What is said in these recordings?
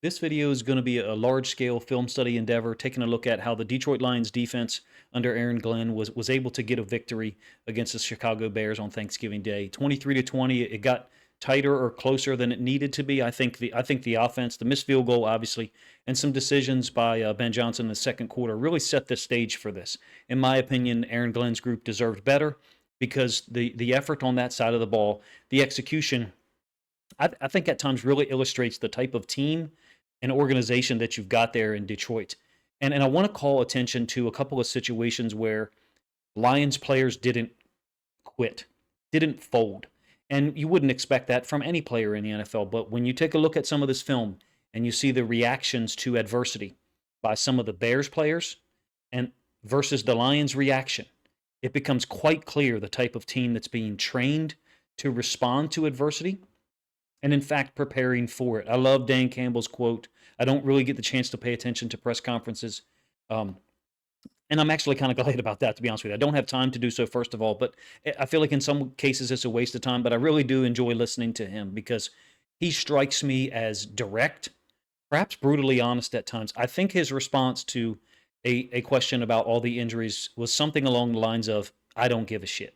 This video is going to be a large-scale film study endeavor, taking a look at how the Detroit Lions defense under Aaron Glenn was able to get a victory against the Chicago Bears on Thanksgiving Day. 23-20, it got tighter or closer than it needed to be. I think the offense, the missed field goal, obviously, and some decisions by Ben Johnson in the second quarter really set the stage for this. In my opinion, Aaron Glenn's group deserved better because the effort on that side of the ball, the execution, I think at times really illustrates the type of team and organization that you've got there in Detroit. And I want to call attention to a couple of situations where Lions players didn't quit, didn't fold. And you wouldn't expect that from any player in the NFL. But when you take a look at some of this film and you see the reactions to adversity by some of the Bears players and versus the Lions' reaction, it becomes quite clear the type of team that's being trained to respond to adversity and in fact preparing for it. I love Dan Campbell's quote. I don't really get the chance to pay attention to press conferences. Um, and I'm actually kind of glad about that, to be honest with you. I don't have time to do so, first of all, but I feel like in some cases it's a waste of time, but I really do enjoy listening to him because he strikes me as direct, perhaps brutally honest at times. I think his response to a question about all the injuries was something along the lines of, I don't give a shit.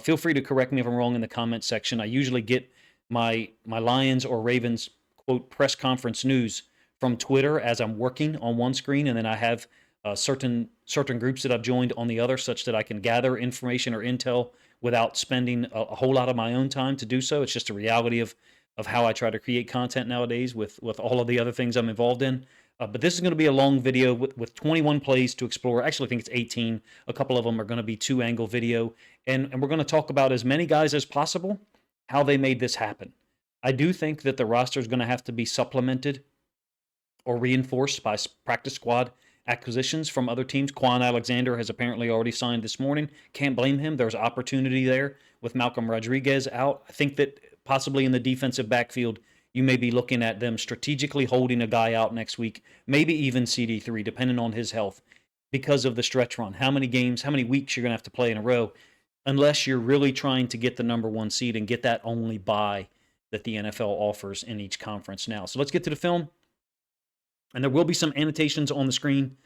Feel free to correct me if I'm wrong in the comments section. I usually get my Lions or Ravens quote press conference news from Twitter as I'm working on one screen, and then I have certain groups that I've joined on the other, such that I can gather information or intel without spending a whole lot of my own time to do so. It's just a reality of how I try to create content nowadays with all of the other things I'm involved in. But this is going to be a long video with 21 plays to explore. Actually, I think it's 18. A couple of them are going to be two-angle video. And we're going to talk about as many guys as possible, how they made this happen. I do think that the roster is going to have to be supplemented or reinforced by practice squad acquisitions from other teams. Quan Alexander has apparently already signed this morning. Can't blame him. There's opportunity there with Malcolm Rodriguez out. I think that possibly in the defensive backfield, you may be looking at them strategically holding a guy out next week, maybe even CD3, depending on his health, because of the stretch run. How many games, how many weeks you're going to have to play in a row, unless you're really trying to get the number one seed and get that only bye that the NFL offers in each conference now. So let's get to the film. And there will be some annotations on the screen.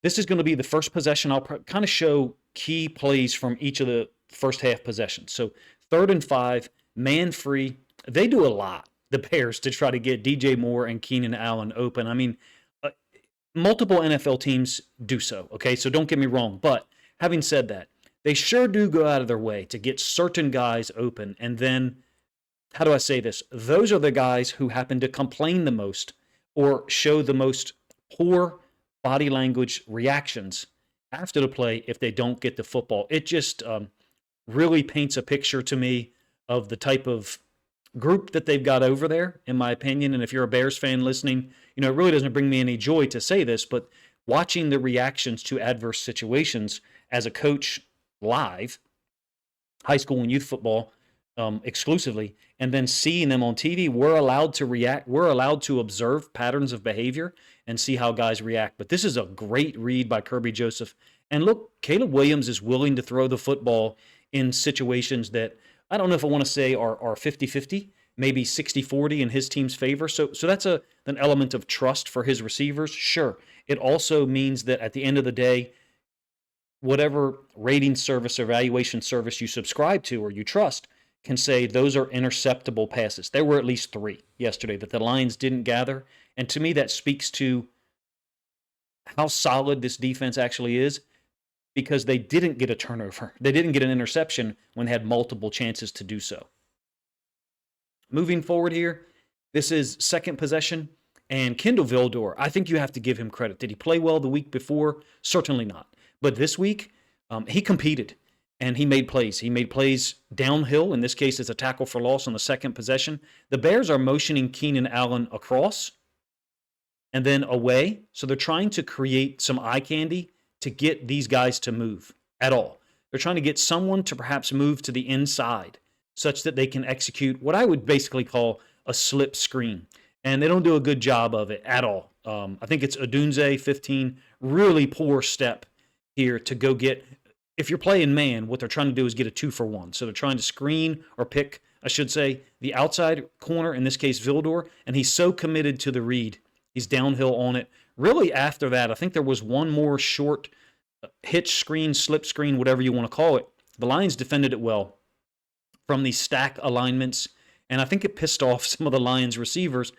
This is going to be the first possession. I'll kind of show key plays from each of the first half possessions. So 3rd and 5, man free. They do a lot, the Bears, to try to get DJ Moore and Keenan Allen open. I mean, multiple NFL teams do so, okay? So don't get me wrong. But having said that, they sure do go out of their way to get certain guys open. And then, how do I say this? Those are the guys who happen to complain the most or show the most poor body language reactions after the play if they don't get the football. It just really paints a picture to me of the type of group that they've got over there, in my opinion. And if you're a Bears fan listening, it really doesn't bring me any joy to say this, but watching the reactions to adverse situations as a coach live, high school and youth football exclusively, and then seeing them on TV, we're allowed to react. We're allowed to observe patterns of behavior and see how guys react. But this is a great read by Kirby Joseph. And look, Caleb Williams is willing to throw the football in situations that I don't know if I want to say are 50-50, maybe 60-40 in his team's favor. So that's an element of trust for his receivers. Sure. It also means that at the end of the day, whatever rating service or evaluation service you subscribe to or you trust can say those are interceptable passes. There were at least 3 yesterday that the Lions didn't gather. And to me, that speaks to how solid this defense actually is, because they didn't get a turnover. They didn't get an interception when they had multiple chances to do so. Moving forward here, this is second possession. And Kendall Vildor, I think you have to give him credit. Did he play well the week before? Certainly not. But this week, he competed. And he made plays. He made plays downhill. In this case, it's a tackle for loss on the second possession. The Bears are motioning Keenan Allen across and then away. So they're trying to create some eye candy to get these guys to move at all. They're trying to get someone to perhaps move to the inside such that they can execute what I would basically call a slip screen. And they don't do a good job of it at all. I think it's Odunze, 15, really poor step here to go get. If you're playing man, what they're trying to do is get a 2-for-1. So they're trying to screen or pick I should say, the outside corner, in this case, Vildor, and he's so committed to the read. He's downhill on it. Really, after that, I think there was one more short hitch screen, slip screen, whatever you want to call it. The Lions defended it well from these stack alignments, and I think it pissed off some of the Lions receivers,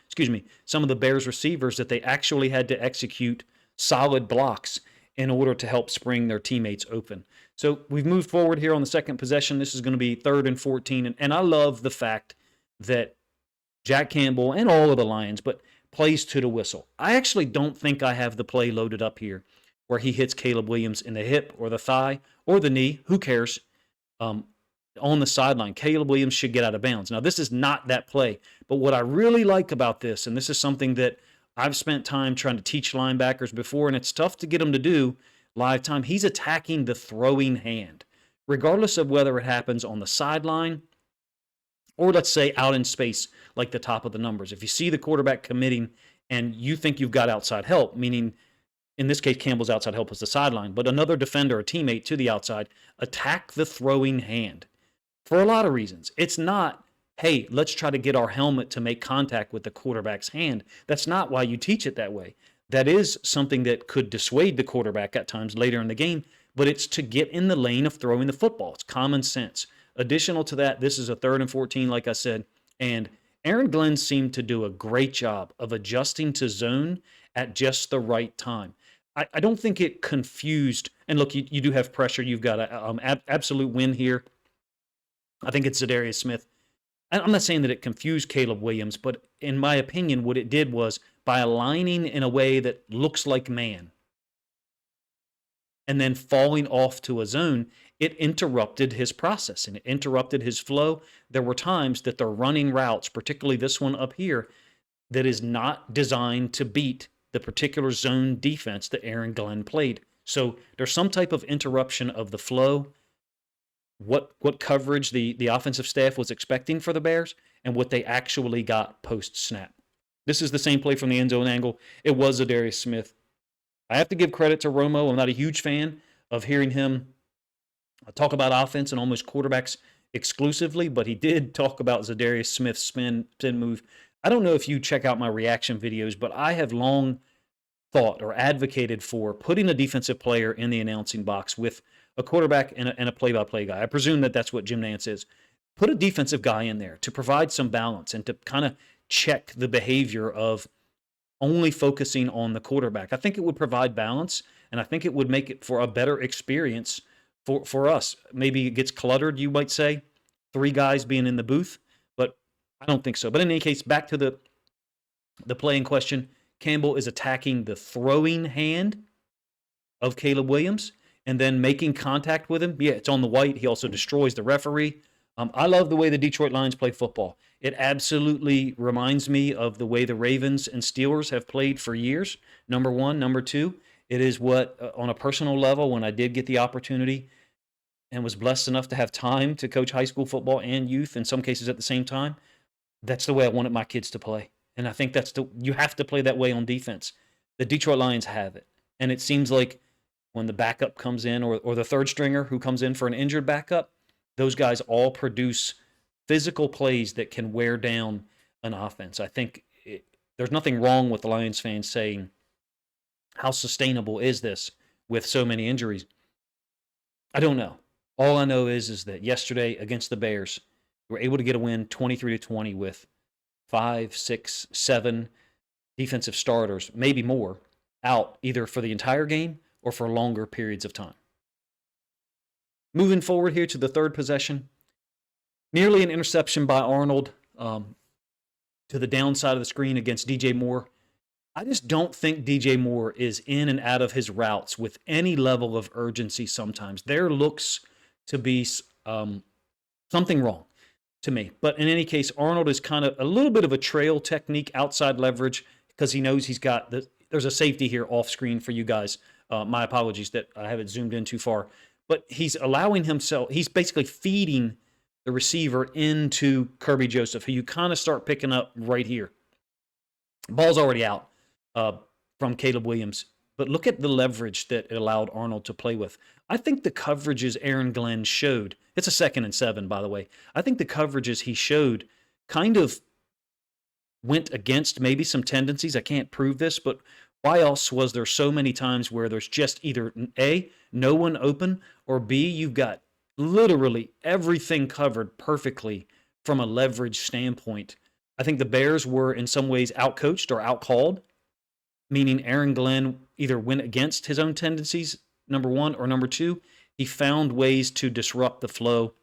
some of the Bears receivers, that they actually had to execute solid blocks in order to help spring their teammates open. So we've moved forward here on the second possession. This is going to be 3rd and 14, and I love the fact that Jack Campbell and all of the Lions, but plays to the whistle. I actually don't think I have the play loaded up here where he hits Caleb Williams in the hip or the thigh or the knee. Who cares? On the sideline, Caleb Williams should get out of bounds. Now, this is not that play, but what I really like about this, and this is something that I've spent time trying to teach linebackers before, and it's tough to get them to do live time, he's attacking the throwing hand, regardless of whether it happens on the sideline or, let's say, out in space like the top of the numbers. If you see the quarterback committing and you think you've got outside help, meaning in this case Campbell's outside help was the sideline, but another defender, a teammate to the outside, attack the throwing hand for a lot of reasons. It's not, hey, let's try to get our helmet to make contact with the quarterback's hand. That's not why you teach it that way. That is something that could dissuade the quarterback at times later in the game, but it's to get in the lane of throwing the football. It's common sense. Additional to that, this is a 3rd and 14, like I said, and Aaron Glenn seemed to do a great job of adjusting to zone at just the right time. I don't think it confused, and look, you do have pressure. You've got an absolute win here. I think it's Za'Darius Smith. I'm not saying that it confused Caleb Williams, but in my opinion, what it did was, by aligning in a way that looks like man and then falling off to a zone, it interrupted his process and it interrupted his flow. There were times that the running routes, particularly this one up here, that is not designed to beat the particular zone defense that Aaron Glenn played. So there's some type of interruption of the flow, what coverage the offensive staff was expecting for the Bears, and what they actually got post-snap. This is the same play from the end zone angle. It was Za'Darius Smith. I have to give credit to Romo. I'm not a huge fan of hearing him talk about offense and almost quarterbacks exclusively, but he did talk about Za'Darius Smith's spin move. I don't know if you check out my reaction videos, but I have long thought or advocated for putting a defensive player in the announcing box with a quarterback and a play-by-play guy. I presume that that's what Jim Nantz is. Put a defensive guy in there to provide some balance and to kind of check the behavior of only focusing on the quarterback. I think it would provide balance, and I think it would make it for a better experience for us. Maybe it gets cluttered, you might say, 3 guys being in the booth, but I don't think so. But in any case, back to the play in question, Campbell is attacking the throwing hand of Caleb Williams and then making contact with him. Yeah, it's on the white. He also destroys the referee. I love the way the Detroit Lions play football. It absolutely reminds me of the way the Ravens and Steelers have played for years, number one. Number two, it is what, on a personal level, when I did get the opportunity and was blessed enough to have time to coach high school football and youth, in some cases at the same time, that's the way I wanted my kids to play. And I think you have to play that way on defense. The Detroit Lions have it. And it seems like when the backup comes in, or the third stringer who comes in for an injured backup, those guys all produce physical plays that can wear down an offense. I think there's nothing wrong with the Lions fans saying, how sustainable is this with so many injuries? I don't know. All I know is that yesterday against the Bears, we were able to get a win 23-20 with 5, 6, 7 defensive starters, maybe more, out either for the entire game or for longer periods of time. Moving forward here to the third possession, nearly an interception by Arnold to the downside of the screen against DJ Moore. I just don't think DJ Moore is in and out of his routes with any level of urgency sometimes. There looks to be something wrong to me. But in any case, Arnold is kind of a little bit of a trail technique, outside leverage, because he knows he's got there's a safety here off screen for you guys. My apologies that I haven't zoomed in too far. But he's allowing himself, he's basically feeding the receiver into Kirby Joseph, who you kind of start picking up right here. Ball's already out from Caleb Williams. but look at the leverage that it allowed Arnold to play with. I think the coverages Aaron Glenn showed, it's a 2nd and 7, by the way. I think the coverages he showed kind of went against maybe some tendencies. I can't prove this, but why else was there so many times where there's just either A, no one open, or B, you've got literally everything covered perfectly from a leverage standpoint? I think the Bears were in some ways outcoached or outcalled, meaning Aaron Glenn either went against his own tendencies, number one, or number two, he found ways to disrupt the flow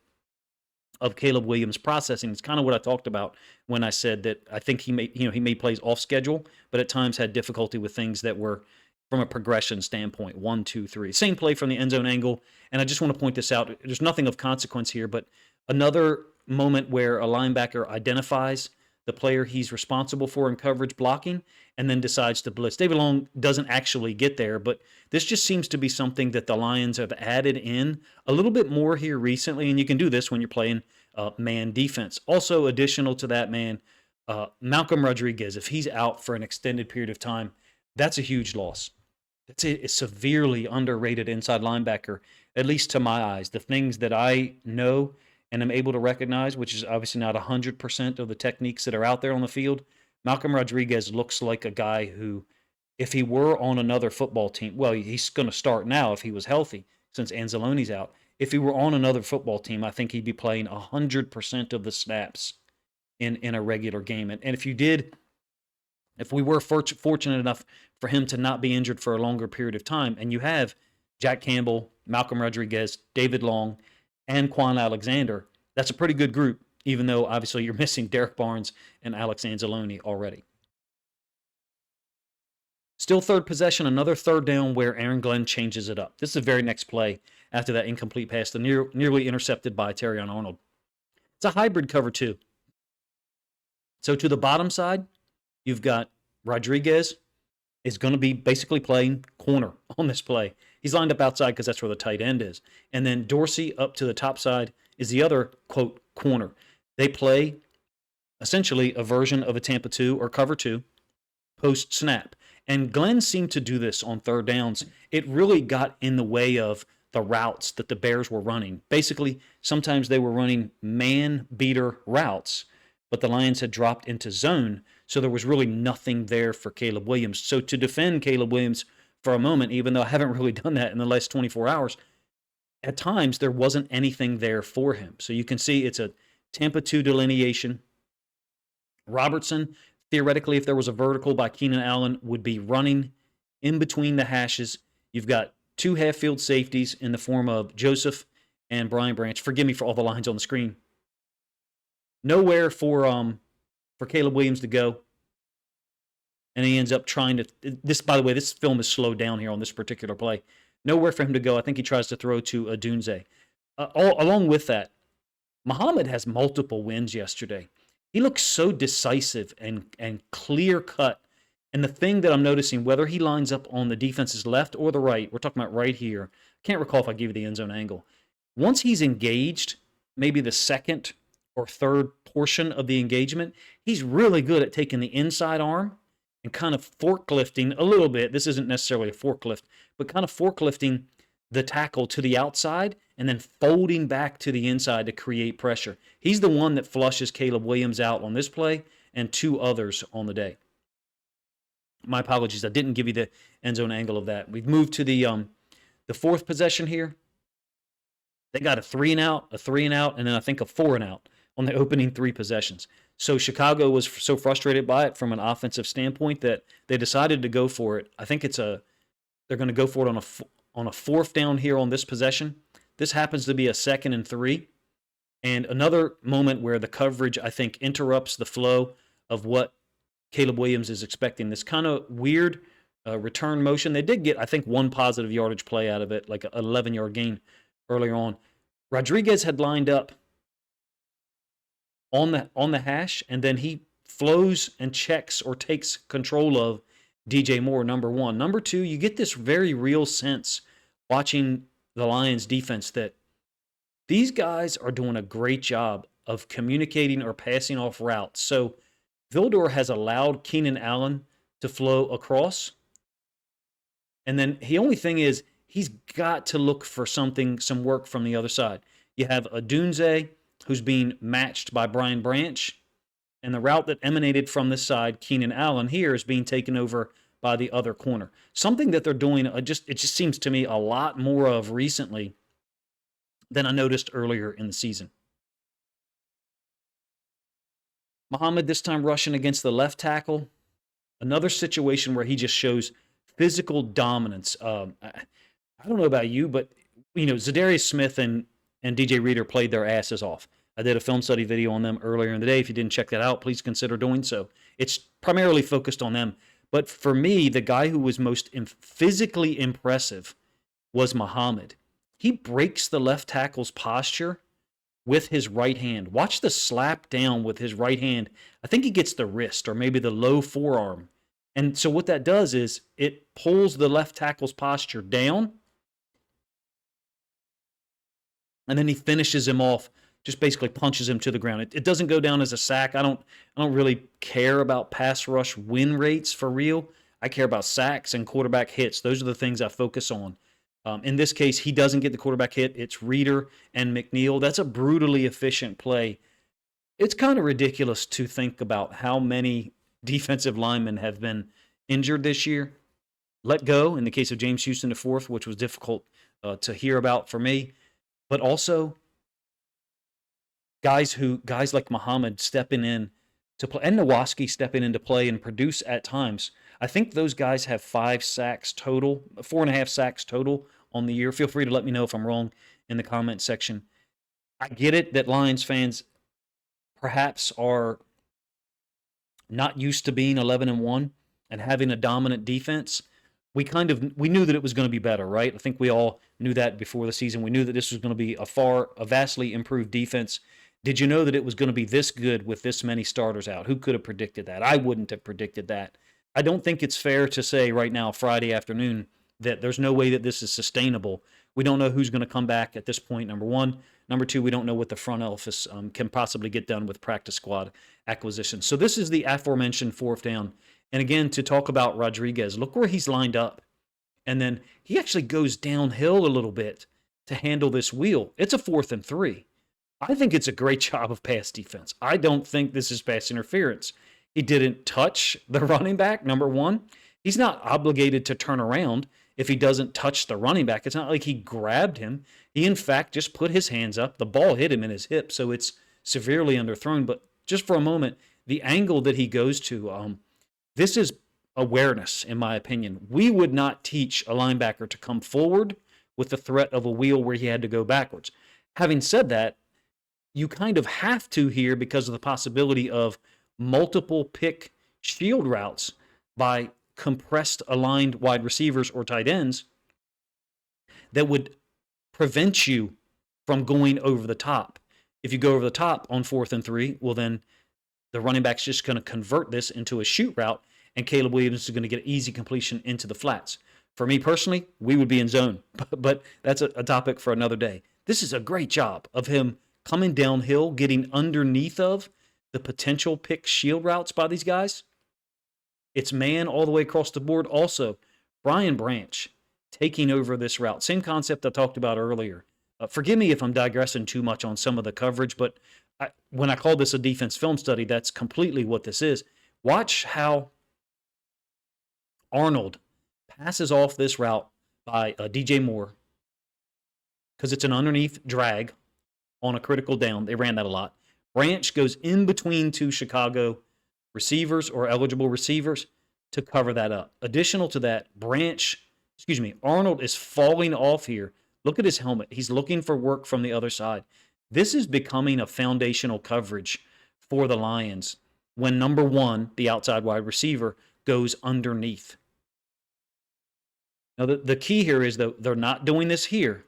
of Caleb Williams' processing. It's kind of what I talked about when I said that I think he made plays off schedule, but at times had difficulty with things that were from a progression standpoint. 1, 2, 3. Same play from the end zone angle. And I just want to point this out. There's nothing of consequence here, but another moment where a linebacker identifies the player he's responsible for in coverage blocking and then decides to blitz. David Long doesn't actually get there, but this just seems to be something that the Lions have added in a little bit more here recently, and you can do this when you're playing man defense. Also, additional to that, Malcolm Rodriguez, if he's out for an extended period of time, that's a huge loss. That's a severely underrated inside linebacker, at least to my eyes. The things that I know and am able to recognize, which is obviously not 100% of the techniques that are out there on the field, Malcolm Rodriguez looks like a guy who, if he were on another football team, well, he's going to start now if he was healthy since Anzalone's out. If he were on another football team, I think he'd be playing 100% of the snaps in a regular game. And if we were fortunate enough for him to not be injured for a longer period of time, and you have Jack Campbell, Malcolm Rodriguez, David Long, and Quan Alexander, that's a pretty good group, even though obviously you're missing Derek Barnes and Alex Anzalone already. Still third possession, another third down where Aaron Glenn changes it up. This is the very next play after that incomplete pass, nearly intercepted by Terrion Arnold. It's a hybrid cover two. So to the bottom side, you've got Rodriguez is going to be basically playing corner on this play. He's lined up outside because that's where the tight end is. And then Dorsey up to the top side is the other, quote, corner. They play essentially a version of a Tampa 2 or cover 2 post-snap. And Glenn seemed to do this on third downs. It really got in the way of the routes that the Bears were running. Basically, sometimes they were running man-beater routes, but the Lions had dropped into zone, so there was really nothing there for Caleb Williams. So to defend Caleb Williams for a moment, even though I haven't really done that in the last 24 hours, at times there wasn't anything there for him. So you can see it's a Tampa 2 delineation. Robertson, theoretically, if there was a vertical by Keenan Allen, would be running in between the hashes. You've got two half-field safeties in the form of Joseph and Brian Branch. Forgive me for all the lines on the screen. Nowhere for Caleb Williams to go. And he ends up trying to, this, by the way, this film is slowed down here on this particular play. Nowhere for him to go. I think he tries to throw to Adunze. Along with that, Muhammad has multiple wins yesterday. He looks so decisive and clear-cut. And the thing that I'm noticing, whether he lines up on the defense's left or the right, we're talking about right here. Can't recall if I gave you the end zone angle. Once he's engaged, maybe the second or third portion of the engagement, he's really good at taking the inside arm and kind of forklifting a little bit. This isn't necessarily a forklift, but kind of forklifting the tackle to the outside and then folding back to the inside to create pressure. He's the one that flushes Caleb Williams out on this play and two others on the day. My apologies, I didn't give you the end zone angle of that. We've moved to the fourth possession here. They got a 3-and-out, and then I think a 4-and-out on the opening three possessions. So Chicago was so frustrated by it from an offensive standpoint that they decided to go for it. I think they're going to go for it on a fourth down here on this possession. This happens to be a 2nd and 3. And another moment where the coverage, I think, interrupts the flow of what Caleb Williams is expecting. This kind of weird return motion. They did get, I think, one positive yardage play out of it, like an 11-yard gain earlier on. Rodriguez had lined up on the hash, and then he flows and checks or takes control of DJ Moore, number one. Number two, you get this very real sense watching the Lions defense that these guys are doing a great job of communicating or passing off routes. So Vildor has allowed Keenan Allen to flow across. And then the only thing is, he's got to look for something, some work from the other side. You have a Dunze who's being matched by Brian Branch, and the route that emanated from this side, Keenan Allen here, is being taken over by the other corner. Something that they're doing, it just seems to me a lot more of recently than I noticed earlier in the season. Muhammad this time rushing against the left tackle. Another situation where he just shows physical dominance. I don't know about you, but Za'Darius Smith and DJ Reader played their asses off. I did a film study video on them earlier in the day. If you didn't check that out, please consider doing so. It's primarily focused on them. But for me, the guy who was most physically impressive was Muhammad. He breaks the left tackle's posture with his right hand. Watch the slap down with his right hand. I think he gets the wrist or maybe the low forearm. And so what that does is it pulls the left tackle's posture down, and then he finishes him off, just basically punches him to the ground. It doesn't go down as a sack. I don't really care about pass rush win rates for real. I care about sacks and quarterback hits. Those are the things I focus on. In this case, he doesn't get the quarterback hit. It's Reader and McNeil. That's a brutally efficient play. It's kind of ridiculous to think about how many defensive linemen have been injured this year. Let go, in the case of James Houston IV, which was difficult to hear about for me. But also, guys like Muhammad stepping in to play, and Nowaski stepping into play and produce at times. I think those guys have 5 sacks total, 4.5 sacks total on the year. Feel free to let me know if I'm wrong in the comment section. I get it that Lions fans perhaps are not used to being 11-1 and having a dominant defense. We knew that it was going to be better, right? I think we all knew that before the season. We knew that this was going to be a vastly improved defense. Did you know that it was going to be this good with this many starters out? Who could have predicted that? I wouldn't have predicted that. I don't think it's fair to say right now, Friday afternoon, that there's no way that this is sustainable. We don't know who's going to come back at this point, number one. Number two, we don't know what the front office can possibly get done with practice squad acquisition. So this is the aforementioned 4th down. And again, to talk about Rodriguez, look where he's lined up. And then he actually goes downhill a little bit to handle this wheel. It's a 4th and 3. I think it's a great job of pass defense. I don't think this is pass interference. He didn't touch the running back, number one. He's not obligated to turn around if he doesn't touch the running back. It's not like he grabbed him. He, in fact, just put his hands up. The ball hit him in his hip, so it's severely underthrown. But just for a moment, the angle that he goes to, this is awareness, in my opinion. We would not teach a linebacker to come forward with the threat of a wheel where he had to go backwards. Having said that, you kind of have to here because of the possibility of multiple pick shield routes by compressed aligned wide receivers or tight ends that would prevent you from going over the top. If you go over the top on 4th and 3, well then the running back's just going to convert this into a shoot route, and Caleb Williams is going to get easy completion into the flats. For me personally, we would be in zone, but that's a topic for another day. This is a great job of him coming downhill, getting underneath of the potential pick shield routes by these guys. It's man all the way across the board. Also, Brian Branch taking over this route. Same concept I talked about earlier. Forgive me if I'm digressing too much on some of the coverage, but when I call this a defense film study, that's completely what this is. Watch how Arnold passes off this route by DJ Moore because it's an underneath drag on a critical down. They ran that a lot. Branch goes in between 2 Chicago receivers or eligible receivers to cover that up. Additional to that, Arnold is falling off here. Look at his helmet. He's looking for work from the other side. This is becoming a foundational coverage for the Lions when number 1, the outside wide receiver, goes underneath. Now, the key here is that they're not doing this here.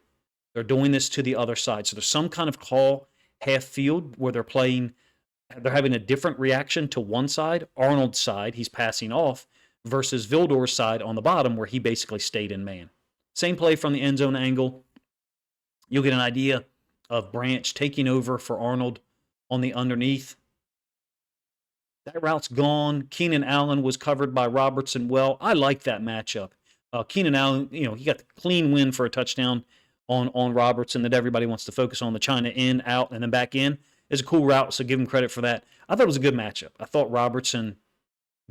They're doing this to the other side. So there's some kind of call half field where they're having a different reaction to one side, Arnold's side, he's passing off, versus Vildor's side on the bottom where he basically stayed in man. Same play from the end zone angle. You'll get an idea of Branch taking over for Arnold on the underneath. That route's gone. Keenan Allen was covered by Robertson well. I like that matchup. Keenan Allen, he got the clean win for a touchdown on Robertson that everybody wants to focus on. The China in, out, and then back in is a cool route, so give him credit for that. I thought it was a good matchup. I thought Robertson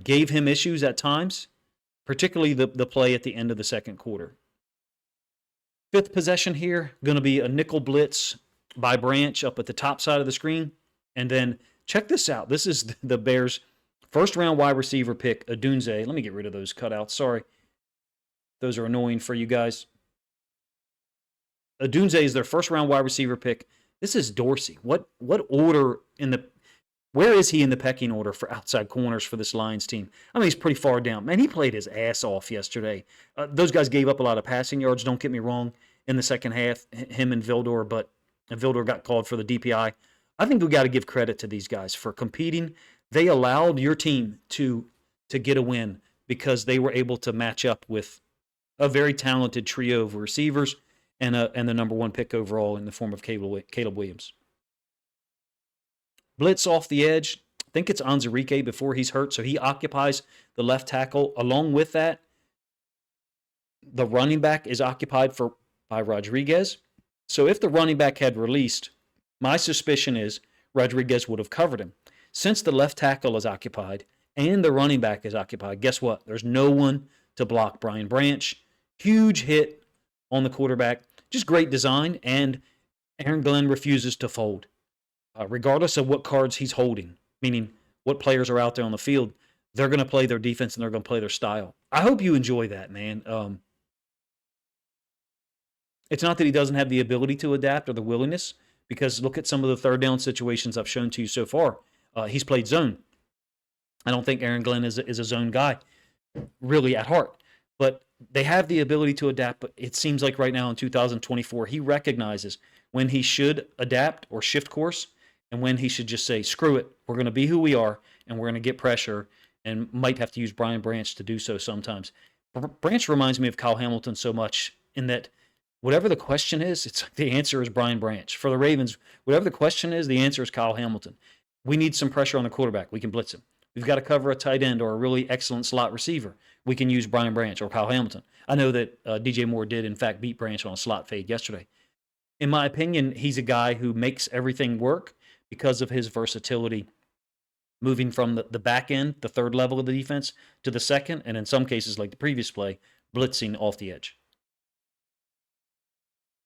gave him issues at times, particularly the play at the end of the second quarter. Fifth possession here, going to be a nickel blitz by Branch up at the top side of the screen. And then check this out. This is the Bears' first-round wide receiver pick, Odunze. Let me get rid of those cutouts. Sorry. Those are annoying for you guys. Odunze is their first-round wide receiver pick. This is Dorsey. What order where is he in the pecking order for outside corners for this Lions team? I mean, he's pretty far down. Man, he played his ass off yesterday. Those guys gave up a lot of passing yards, don't get me wrong, in the second half, him and Vildor, but Vildor got called for the DPI. I think we got to give credit to these guys for competing. They allowed your team to get a win because they were able to match up with a very talented trio of receivers and the number one pick overall in the form of Caleb Williams. Blitz off the edge. I think it's Onwuzurike before he's hurt, so he occupies the left tackle. Along with that, the running back is occupied by Rodriguez. So if the running back had released, my suspicion is Rodriguez would have covered him. Since the left tackle is occupied and the running back is occupied, guess what? There's no one to block Brian Branch. Huge hit on the quarterback. Just great design, and Aaron Glenn refuses to fold. Regardless of what cards he's holding, meaning what players are out there on the field, they're going to play their defense and they're going to play their style. I hope you enjoy that, man. It's not that he doesn't have the ability to adapt or the willingness, because look at some of the third down situations I've shown to you so far. He's played zone. I don't think Aaron Glenn is a zone guy, really at heart. But they have the ability to adapt, but it seems like right now in 2024, he recognizes when he should adapt or shift course and when he should just say, screw it, we're going to be who we are, and we're going to get pressure, and might have to use Brian Branch to do so sometimes. Branch reminds me of Kyle Hamilton so much in that whatever the question is, it's like the answer is Brian Branch. For the Ravens, whatever the question is, the answer is Kyle Hamilton. We need some pressure on the quarterback. We can blitz him. We've got to cover a tight end or a really excellent slot receiver. We can use Brian Branch or Kyle Hamilton. I know that DJ Moore did, in fact, beat Branch on a slot fade yesterday. In my opinion, he's a guy who makes everything work because of his versatility, moving from the back end, the third level of the defense, to the second, and in some cases, like the previous play, blitzing off the edge.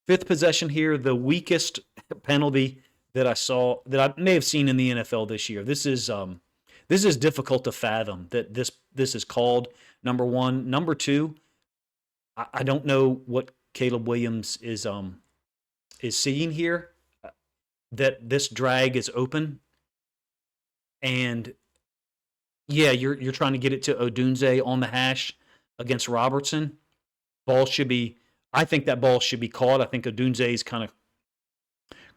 Fifth possession here, the weakest penalty that I saw, that I may have seen in the NFL this year. This is difficult to fathom that this is called, number one. Number two, I don't know what Caleb Williams is seeing here, that this drag is open. And yeah, you're trying to get it to Odunze on the hash against Robertson. I think that ball should be caught. I think Odunze is kind of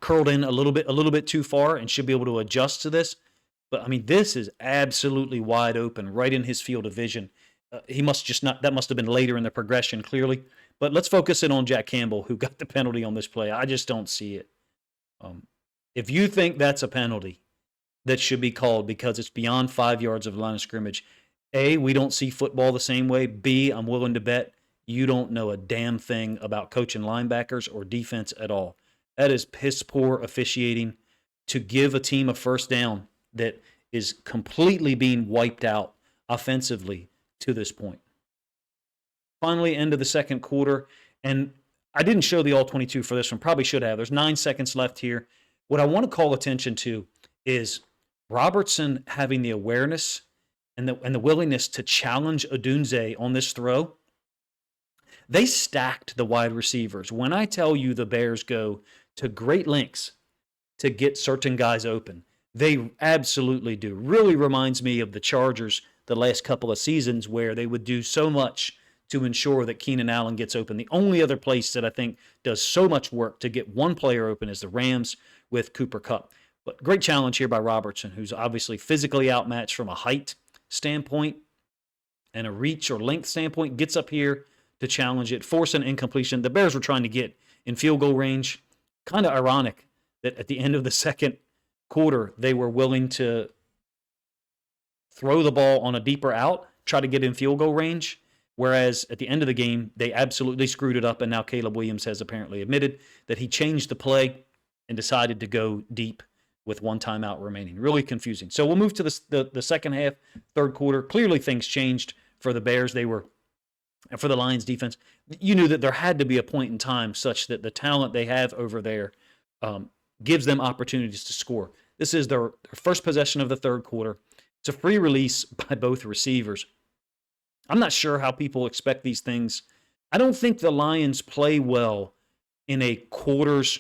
curled in a little bit too far and should be able to adjust to this. But I mean, this is absolutely wide open, right in his field of vision. He must just not. That must have been later in the progression, clearly. But let's focus in on Jack Campbell, who got the penalty on this play. I just don't see it. If you think that's a penalty that should be called because it's beyond 5 yards of the line of scrimmage, A, we don't see football the same way. B, I'm willing to bet you don't know a damn thing about coaching linebackers or defense at all. That is piss poor officiating to give a team a first down that is completely being wiped out offensively to this point. Finally, end of the second quarter, and I didn't show the all-22 for this one. Probably should have. There's 9 seconds left here. What I want to call attention to is Robertson having the awareness and the willingness to challenge Odunze on this throw. They stacked the wide receivers. When I tell you the Bears go to great lengths to get certain guys open, they absolutely do. Really reminds me of the Chargers the last couple of seasons where they would do so much to ensure that Keenan Allen gets open. The only other place that I think does so much work to get one player open is the Rams with Cooper Kupp. But great challenge here by Robertson, who's obviously physically outmatched from a height standpoint and a reach or length standpoint, gets up here to challenge it, force an incompletion. The Bears were trying to get in field goal range. Kind of ironic that at the end of the second quarter, they were willing to throw the ball on a deeper out, try to get in field goal range, Whereas at the end of the game, they absolutely screwed it up, and now Caleb Williams has apparently admitted that he changed the play and decided to go deep with one timeout remaining. Really confusing. So we'll move to the second half, third quarter. Clearly things changed for the Bears. For the Lions defense. You knew that there had to be a point in time such that the talent they have over there gives them opportunities to score. This is their first possession of the third quarter. It's a free release by both receivers. I'm not sure how people expect these things. I don't think the Lions play well in a quarters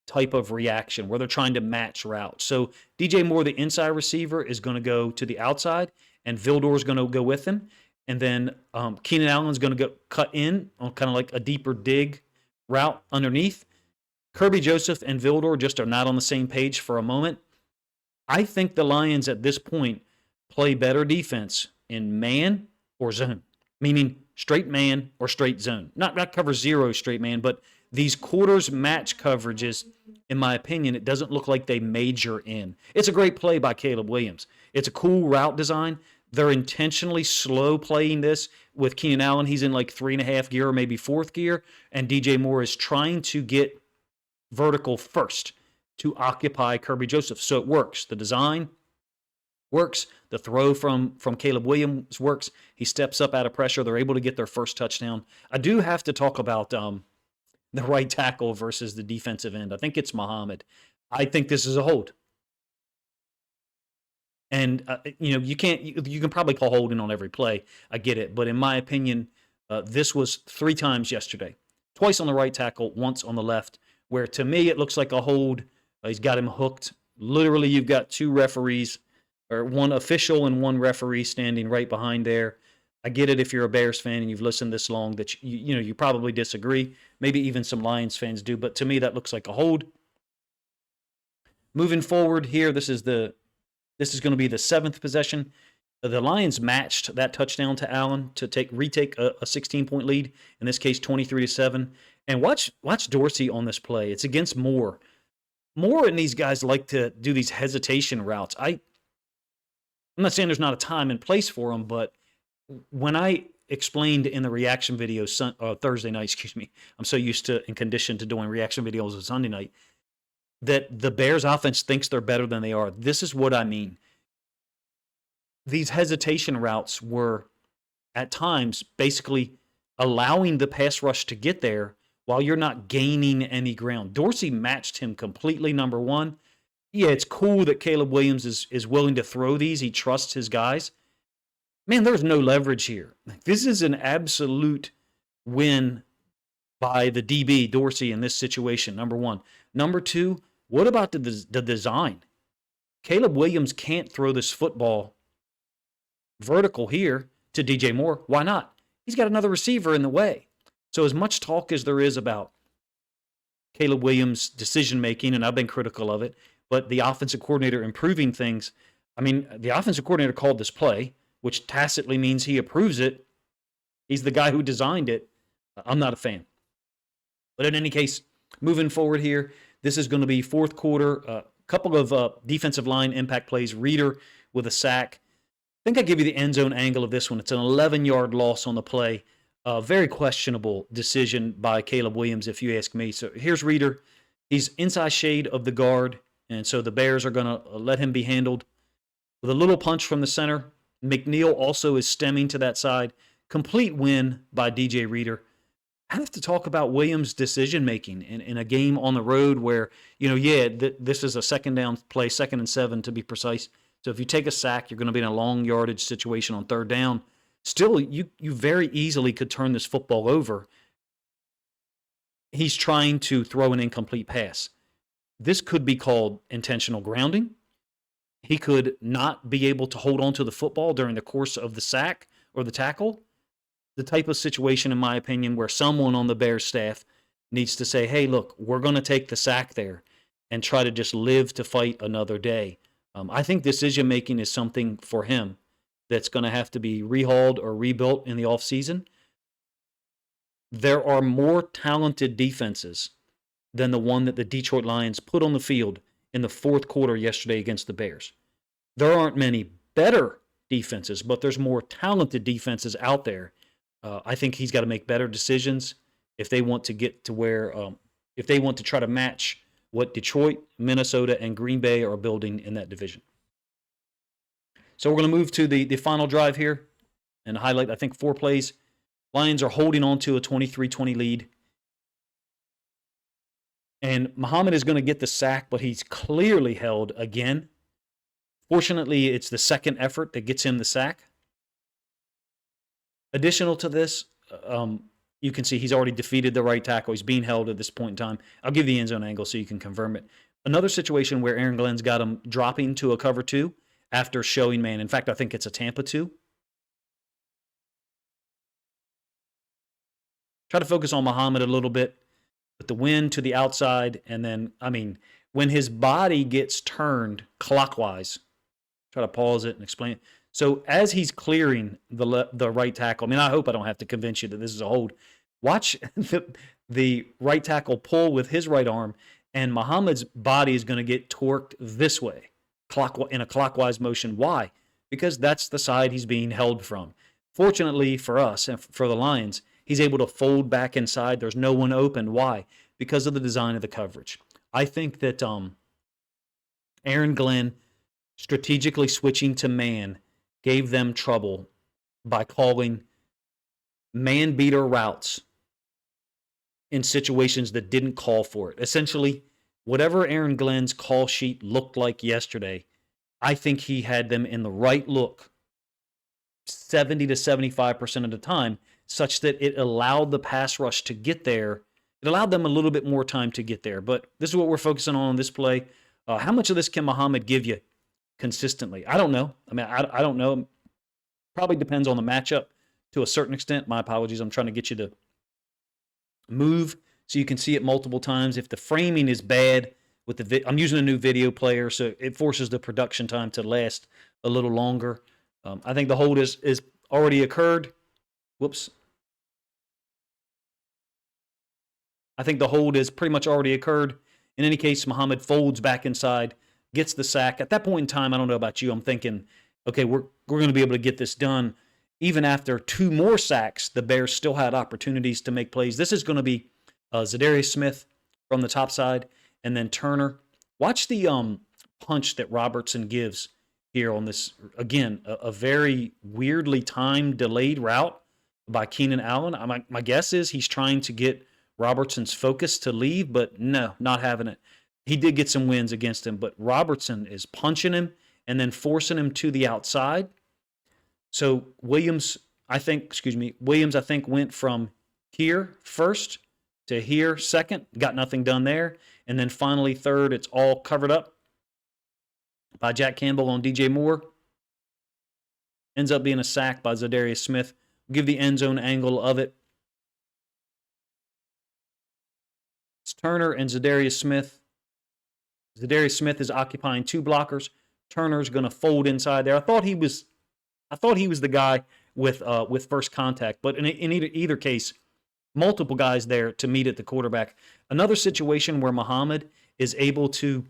type of reaction where they're trying to match routes. So DJ Moore, the inside receiver, is going to go to the outside, and Vildor is going to go with him. And then Keenan Allen's going to go cut in on kind of like a deeper dig route underneath. Kirby Joseph and Vildor just are not on the same page for a moment. I think the Lions at this point play better defense in man or zone, meaning straight man or straight zone. Not cover zero straight man, but these quarters match coverages, in my opinion, it doesn't look like they major in. It's a great play by Caleb Williams. It's a cool route design. They're intentionally slow playing this with Keenan Allen. He's in like 3.5 gear or maybe 4th gear, and DJ Moore is trying to get vertical first to occupy Kirby Joseph. So it works. The design works. The throw from Caleb Williams works. He steps up out of pressure. They're able to get their first touchdown. I do have to talk about the right tackle versus the defensive end. I think it's Muhammad. I think this is a hold. And, you can probably call holding on every play. I get it. But in my opinion, this was 3 times yesterday. Twice on the right tackle, once on the left, where to me it looks like a hold. He's got him hooked. Literally, you've got 2 referees, or 1 official and 1 referee standing right behind there. I get it if you're a Bears fan and you've listened this long that you probably disagree. Maybe even some Lions fans do. But to me, that looks like a hold. Moving forward here, this is going to be the 7th possession. The Lions matched that touchdown to Allen to retake a 16-point lead, in this case 23-7. And watch Dorsey on this play. It's against Moore. Moore and these guys like to do these hesitation routes. I'm not saying there's not a time and place for them, but when I explained in the reaction video Thursday night, I'm so used to and conditioned to doing reaction videos on Sunday night, that the Bears offense thinks they're better than they are. This is what I mean. These hesitation routes were, at times, basically allowing the pass rush to get there while you're not gaining any ground. Dorsey matched him completely, number one. Yeah, it's cool that Caleb Williams is willing to throw these. He trusts his guys. Man, there's no leverage here. This is an absolute win by the DB, Dorsey, in this situation, number one. Number two, what about the design? Caleb Williams can't throw this football vertical here to DJ Moore. Why not? He's got another receiver in the way. So as much talk as there is about Caleb Williams' decision-making, and I've been critical of it, but the offensive coordinator improving things, the offensive coordinator called this play, which tacitly means he approves it. He's the guy who designed it. I'm not a fan. But in any case, moving forward here, this is going to be 4th quarter. A couple of defensive line impact plays. Reader with a sack. I think I give you the end zone angle of this one. It's an 11-yard loss on the play. Very questionable decision by Caleb Williams, if you ask me. So here's Reader. He's inside shade of the guard, and so the Bears are going to let him be handled. With a little punch from the center, McNeil also is stemming to that side. Complete win by DJ Reader. I have to talk about Williams' decision-making in a game on the road where, this is a second down play, 2nd and 7 to be precise. So if you take a sack, you're going to be in a long yardage situation on 3rd down. Still, you very easily could turn this football over. He's trying to throw an incomplete pass. This could be called intentional grounding. He could not be able to hold on to the football during the course of the sack or the tackle. The type of situation, in my opinion, where someone on the Bears staff needs to say, hey, look, we're going to take the sack there and try to just live to fight another day. I think decision-making is something for him that's going to have to be rehauled or rebuilt in the offseason. There are more talented defenses than the one that the Detroit Lions put on the field in the 4th quarter yesterday against the Bears. There aren't many better defenses, but there's more talented defenses out there. I think he's got to make better decisions if they want to get to where, if they want to try to match what Detroit, Minnesota, and Green Bay are building in that division. So we're going to move to the final drive here and highlight, I think, 4 plays. Lions are holding on to a 23-20 lead. And Muhammad is going to get the sack, but he's clearly held again. Fortunately, it's the second effort that gets him the sack. Additional to this, you can see he's already defeated the right tackle. He's being held at this point in time. I'll give the end zone angle so you can confirm it. Another situation where Aaron Glenn's got him dropping to a cover 2 after showing man. In fact, I think it's a Tampa 2. Try to focus on Muhammad a little bit with the wind to the outside. And then, when his body gets turned clockwise, try to pause it and explain it. So as he's clearing the right tackle, I hope I don't have to convince you that this is a hold. Watch the right tackle pull with his right arm, and Muhammad's body is going to get torqued this way, in a clockwise motion. Why? Because that's the side he's being held from. Fortunately for us and for the Lions, he's able to fold back inside. There's no one open. Why? Because of the design of the coverage. I think that Aaron Glenn strategically switching to man gave them trouble by calling man beater routes in situations that didn't call for it. Essentially, whatever Aaron Glenn's call sheet looked like yesterday, I think he had them in the right look 70 to 75% of the time, such that it allowed the pass rush to get there. It allowed them a little bit more time to get there. But this is what we're focusing on this play. How much of this can Muhammad give you consistently? I don't know. I don't know. Probably depends on the matchup to a certain extent. My apologies. I'm trying to get you to move so you can see it multiple times. If the framing is bad with I'm using a new video player, so it forces the production time to last a little longer. I think the hold is already occurred. Whoops. I think the hold is pretty much already occurred. In any case, Muhammad folds back inside, gets the sack. At that point in time, I don't know about you, I'm thinking, okay, we're going to be able to get this done. Even after 2 more sacks, the Bears still had opportunities to make plays. This is going to be Za'Darius Smith from the top side, and then Turner. Watch the punch that Robertson gives here on this. Again, a very weirdly timed, delayed route by Keenan Allen. My guess is he's trying to get Robertson's focus to leave, but no, not having it. He did get some wins against him, but Robertson is punching him and then forcing him to the outside. So Williams, I think, went from here first to here second, got nothing done there. And then finally third, it's all covered up by Jack Campbell on DJ Moore. Ends up being a sack by Za'Darius Smith. Give the end zone angle of it. It's Turner and Za'Darius Smith. Za'Darius Smith is occupying 2 blockers. Turner's going to fold inside there. I thought he was the guy with first contact, but in either case, multiple guys there to meet at the quarterback. Another situation where Muhammad is able to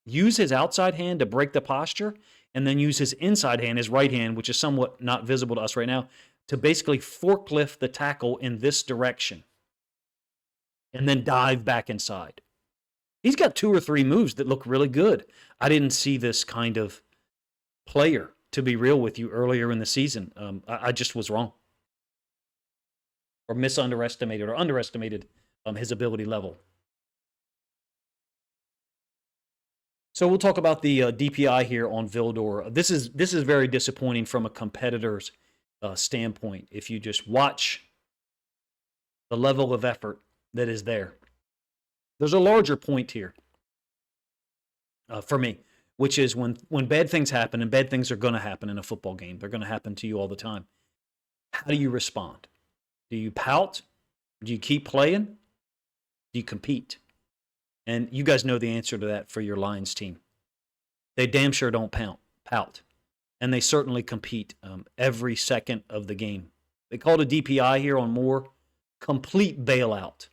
use his outside hand to break the posture, and then use his inside hand, his right hand, which is somewhat not visible to us right now, to basically forklift the tackle in this direction and then dive back inside. He's got 2 or 3 moves that look really good. I didn't see this kind of player, to be real with you, earlier in the season. I just was wrong. Or underestimated his ability level. So we'll talk about the DPI here on Vildor. This is very disappointing from a competitor's standpoint. If you just watch the level of effort that is there. There's a larger point here for me, which is when bad things happen, and bad things are going to happen in a football game. They're going to happen to you all the time. How do you respond? Do you pout? Do you keep playing? Do you compete? And you guys know the answer to that for your Lions team. They damn sure don't pout. And they certainly compete every second of the game. They called a DPI here on Moore. Complete bailout.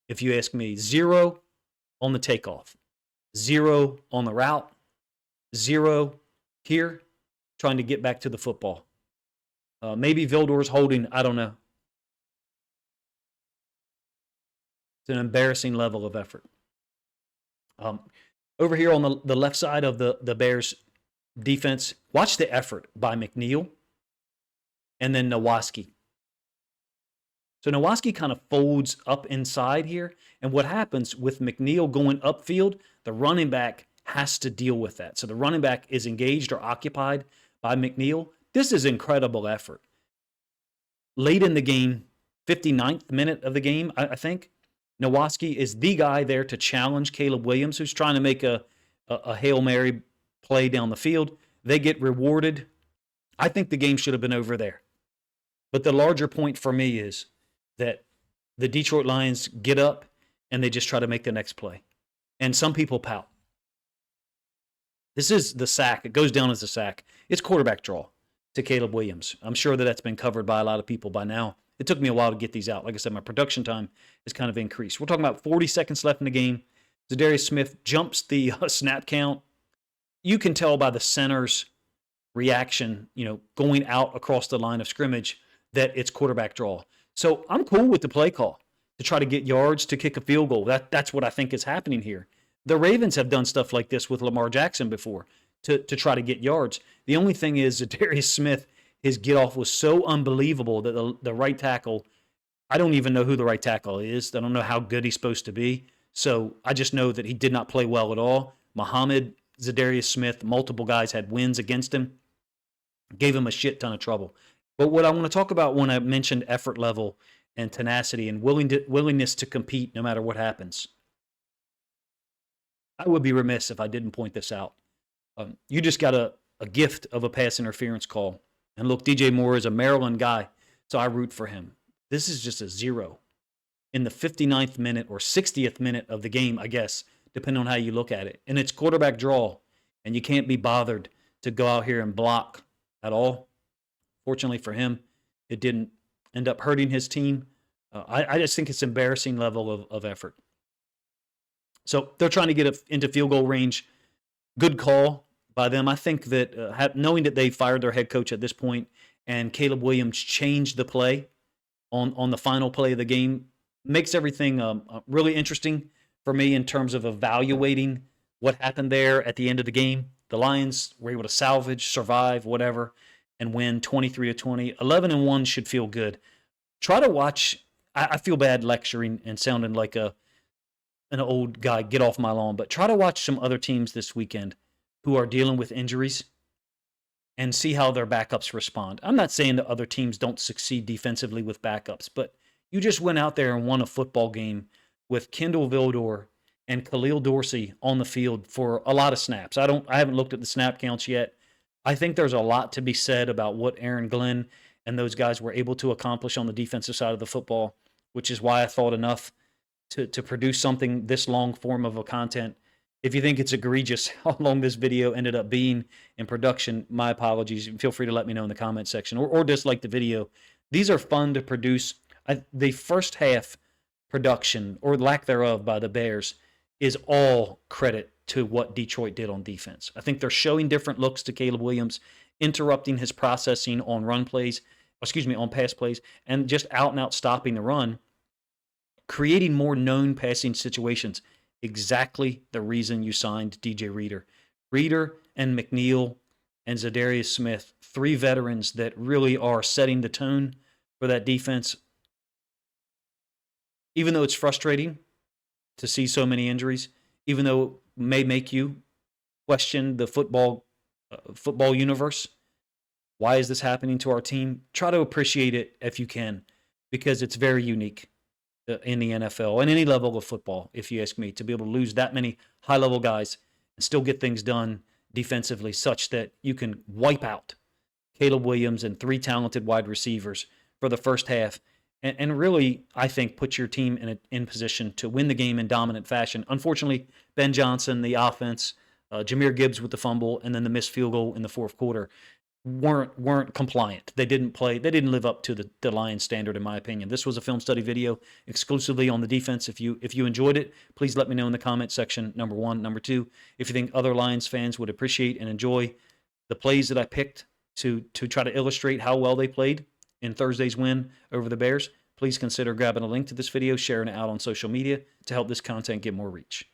If you ask me, 0 on the takeoff, 0 on the route, 0 here, trying to get back to the football. Maybe Vildor's holding. I don't know. It's an embarrassing level of effort. Um, Over here on the left side of the Bears defense, watch the effort by McNeil and then Nowaski. So Nowaski kind of folds up inside here. And what happens with McNeil going upfield, the running back has to deal with that. So the running back is engaged or occupied by McNeil. This is incredible effort. Late in the game, 59th minute of the game, I think, Nowaski is the guy there to challenge Caleb Williams, who's trying to make a Hail Mary play down the field. They get rewarded. I think the game should have been over there. But the larger point for me is that the Detroit Lions get up and they just try to make the next play. And some people pout. This is the sack. It goes down as a sack. It's quarterback draw to Caleb Williams. I'm sure that that's been covered by a lot of people by now. It took me a while to get these out. Like I said, my production time has kind of increased. We're talking about 40 seconds left in the game. Za'Darius Smith jumps the snap count. You can tell by the center's reaction, going out across the line of scrimmage that it's quarterback draw. So I'm cool with the play call to try to get yards to kick a field goal. That's what I think is happening here. The Ravens have done stuff like this with Lamar Jackson before to try to get yards. The only thing is that Darius Smith, his get off was so unbelievable that the right tackle, I don't even know who the right tackle is. I don't know how good he's supposed to be. So I just know that he did not play well at all. Muhammad, Za'Darius Smith, multiple guys had wins against him, gave him a shit ton of trouble. But what I want to talk about when I mentioned effort level and tenacity and willingness to compete no matter what happens, I would be remiss if I didn't point this out. You just got a gift of a pass interference call. And look, DJ Moore is a Maryland guy, so I root for him. This is just a 0 in the 59th minute or 60th minute of the game, I guess, depending on how you look at it. And it's quarterback draw, and you can't be bothered to go out here and block at all. Fortunately for him, it didn't end up hurting his team. I just think it's embarrassing level of effort. So they're trying to get into field goal range. Good call by them. I think that knowing that they fired their head coach at this point and Caleb Williams changed the play on the final play of the game makes everything really interesting for me in terms of evaluating what happened there at the end of the game. The Lions were able to salvage, survive, whatever, and win 23-20. 11-1 should feel good. Try to watch. I feel bad lecturing and sounding like an old guy, get off my lawn, but try to watch some other teams this weekend who are dealing with injuries and see how their backups respond. I'm not saying that other teams don't succeed defensively with backups, but you just went out there and won a football game with Kendall Vildor and Khalil Dorsey on the field for a lot of snaps. I haven't looked at the snap counts yet. I think there's a lot to be said about what Aaron Glenn and those guys were able to accomplish on the defensive side of the football, which is why I thought enough to produce something this long form of a content. If you think it's egregious how long this video ended up being in production, my apologies. Feel free to let me know in the comment section or dislike the video. These are fun to produce. The first half production, or lack thereof, by the Bears is all credit to what Detroit did on defense. I think they're showing different looks to Caleb Williams, interrupting his processing on on pass plays, and just out and out stopping the run, creating more known passing situations. Exactly the reason you signed DJ Reader. Reader and McNeil and Za'Darius Smith, 3 veterans that really are setting the tone for that defense. Even though it's frustrating to see so many injuries, even though it may make you question the football universe, why is this happening to our team? Try to appreciate it if you can, because it's very unique in the NFL and any level of football, if you ask me, to be able to lose that many high-level guys and still get things done defensively such that you can wipe out Caleb Williams and 3 talented wide receivers for the first half and really, I think, put your team in position to win the game in dominant fashion. Unfortunately, Ben Johnson, the offense, Jahmyr Gibbs with the fumble, and then the missed field goal in the fourth quarter weren't compliant. They didn't play. They didn't live up to the Lions standard, in my opinion. This was a film study video exclusively on the defense. If you enjoyed it, please let me know in the comment section, number 1. Number 2, if you think other Lions fans would appreciate and enjoy the plays that I picked to try to illustrate how well they played in Thursday's win over the Bears, please consider grabbing a link to this video, sharing it out on social media to help this content get more reach.